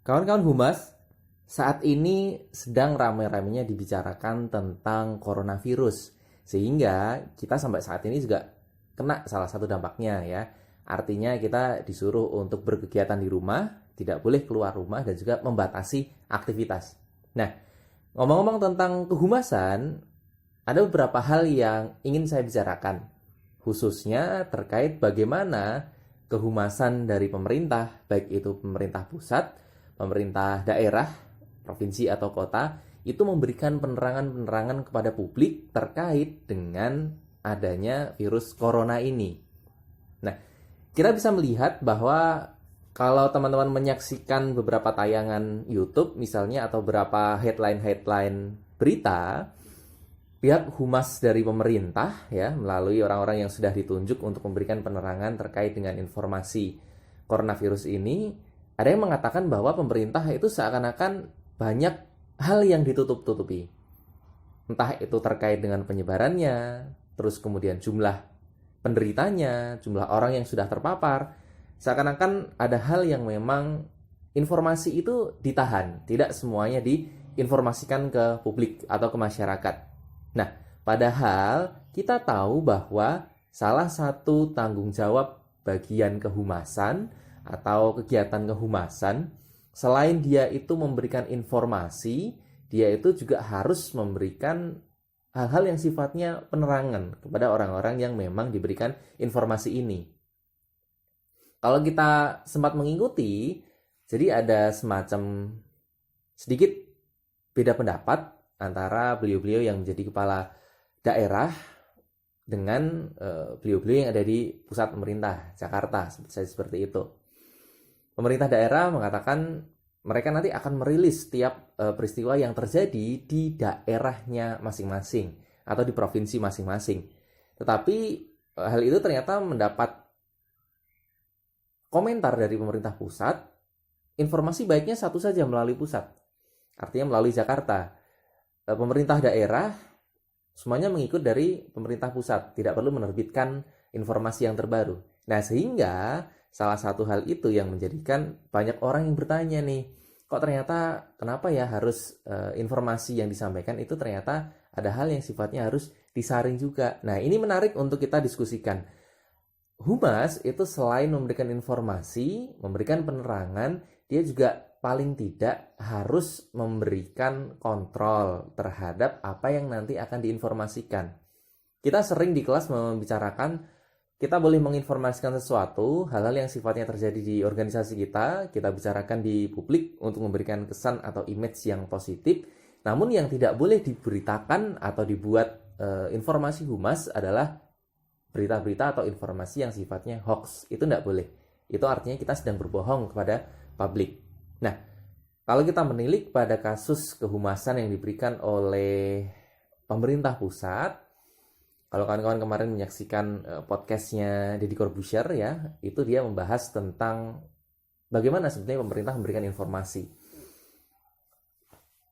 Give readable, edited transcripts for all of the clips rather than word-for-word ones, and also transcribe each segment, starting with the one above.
Kawan-kawan Humas, saat ini sedang ramai-ramainya dibicarakan tentang coronavirus. Sehingga kita sampai saat ini juga kena salah satu dampaknya ya. Artinya kita disuruh untuk berkegiatan di rumah, tidak boleh keluar rumah dan juga membatasi aktivitas. Nah, ngomong-ngomong tentang kehumasan, ada beberapa hal yang ingin saya bicarakan. Khususnya terkait bagaimana kehumasan dari pemerintah, baik itu pemerintah pusat, pemerintah daerah, provinsi atau kota, itu memberikan penerangan-penerangan kepada publik terkait dengan adanya virus corona ini. Nah, kita bisa melihat bahwa kalau teman-teman menyaksikan beberapa tayangan YouTube misalnya atau beberapa headline-headline berita, pihak humas dari pemerintah ya melalui orang-orang yang sudah ditunjuk untuk memberikan penerangan terkait dengan informasi coronavirus ini, ada yang mengatakan bahwa pemerintah itu seakan-akan banyak hal yang ditutup-tutupi. Entah itu terkait dengan penyebarannya, terus kemudian jumlah penderitanya, jumlah orang yang sudah terpapar. Seakan-akan ada hal yang memang informasi itu ditahan, tidak semuanya diinformasikan ke publik atau ke masyarakat. Nah, padahal kita tahu bahwa salah satu tanggung jawab bagian kehumasan atau kegiatan kehumasan, selain dia itu memberikan informasi, dia itu juga harus memberikan hal-hal yang sifatnya penerangan kepada orang-orang yang memang diberikan informasi ini. Kalau kita sempat mengikuti, jadi ada semacam sedikit beda pendapat antara beliau-beliau yang menjadi kepala daerah dengan beliau-beliau yang ada di pusat pemerintah Jakarta, seperti itu. Pemerintah daerah mengatakan mereka nanti akan merilis setiap peristiwa yang terjadi di daerahnya masing-masing atau di provinsi masing-masing. Tetapi hal itu ternyata mendapat komentar dari pemerintah pusat, informasi baiknya satu saja melalui pusat, artinya melalui Jakarta. Pemerintah daerah semuanya mengikut dari pemerintah pusat, tidak perlu menerbitkan informasi yang terbaru. Nah, sehingga salah satu hal itu yang menjadikan banyak orang yang bertanya nih, kok ternyata kenapa ya harus informasi yang disampaikan itu ternyata ada hal yang sifatnya harus disaring juga. Nah, ini menarik untuk kita diskusikan. Humas itu selain memberikan informasi, memberikan penerangan, dia juga paling tidak harus memberikan kontrol terhadap apa yang nanti akan diinformasikan. Kita sering di kelas membicarakan, kita boleh menginformasikan sesuatu, hal-hal yang sifatnya terjadi di organisasi kita bicarakan di publik untuk memberikan kesan atau image yang positif. Namun yang tidak boleh diberitakan atau dibuat informasi humas adalah berita-berita atau informasi yang sifatnya hoax. Itu tidak boleh. Itu artinya kita sedang berbohong kepada publik. Nah, kalau kita menilik pada kasus kehumasan yang diberikan oleh pemerintah pusat, kalau kawan-kawan kemarin menyaksikan podcastnya Deddy Corbuzier ya, itu dia membahas tentang bagaimana sebenarnya pemerintah memberikan informasi.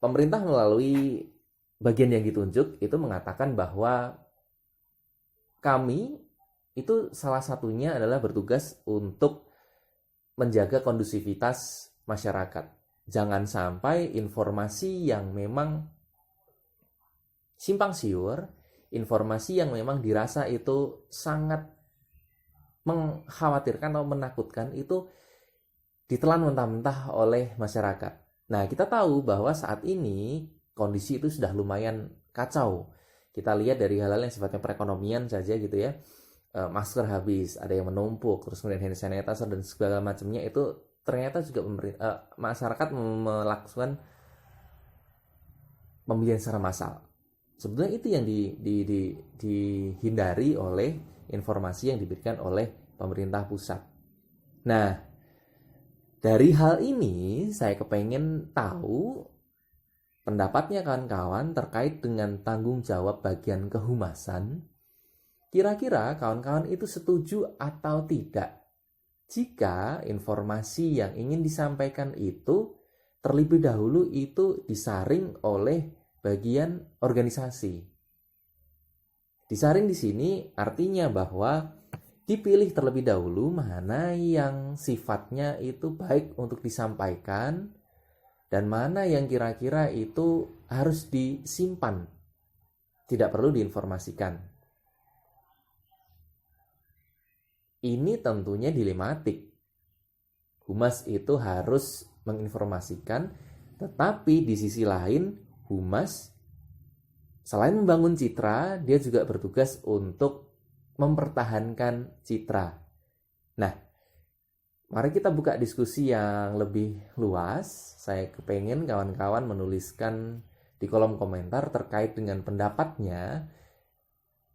Pemerintah melalui bagian yang ditunjuk itu mengatakan bahwa kami itu salah satunya adalah bertugas untuk menjaga kondusivitas masyarakat. Jangan sampai informasi yang memang simpang siur, informasi yang memang dirasa itu sangat mengkhawatirkan atau menakutkan itu ditelan mentah-mentah oleh masyarakat. Nah, kita tahu bahwa saat ini kondisi itu sudah lumayan kacau. Kita lihat dari hal-hal yang sifatnya perekonomian saja gitu ya. Masker habis, ada yang menumpuk, terus kemudian hand sanitizer dan segala macamnya itu ternyata juga masyarakat melakukan pembelian secara massal. Sebenarnya itu yang dihindari oleh informasi yang diberikan oleh pemerintah pusat. Nah, dari hal ini saya kepengen tahu pendapatnya kawan-kawan terkait dengan tanggung jawab bagian kehumasan. Kira-kira kawan-kawan itu setuju atau tidak jika informasi yang ingin disampaikan itu terlebih dahulu itu disaring oleh bagian organisasi. Disaring di sini artinya bahwa dipilih terlebih dahulu mana yang sifatnya itu baik untuk disampaikan, dan mana yang kira-kira itu harus disimpan, tidak perlu diinformasikan. Ini tentunya dilematik. Humas itu harus menginformasikan, tetapi di sisi lain humas selain membangun citra, dia juga bertugas untuk mempertahankan citra. Nah, mari kita buka diskusi yang lebih luas. Saya kepengen kawan-kawan menuliskan di kolom komentar terkait dengan pendapatnya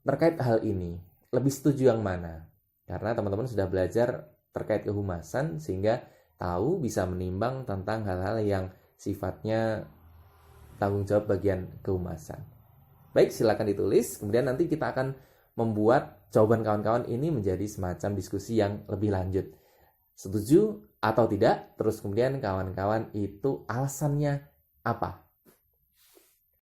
terkait hal ini. Lebih setuju yang mana? Karena teman-teman sudah belajar terkait kehumasan sehingga tahu bisa menimbang tentang hal-hal yang sifatnya tanggung jawab bagian kehumasan. Baik, silakan ditulis. Kemudian nanti kita akan membuat jawaban kawan-kawan ini menjadi semacam diskusi yang lebih lanjut. Setuju atau tidak? Terus kemudian kawan-kawan itu alasannya apa?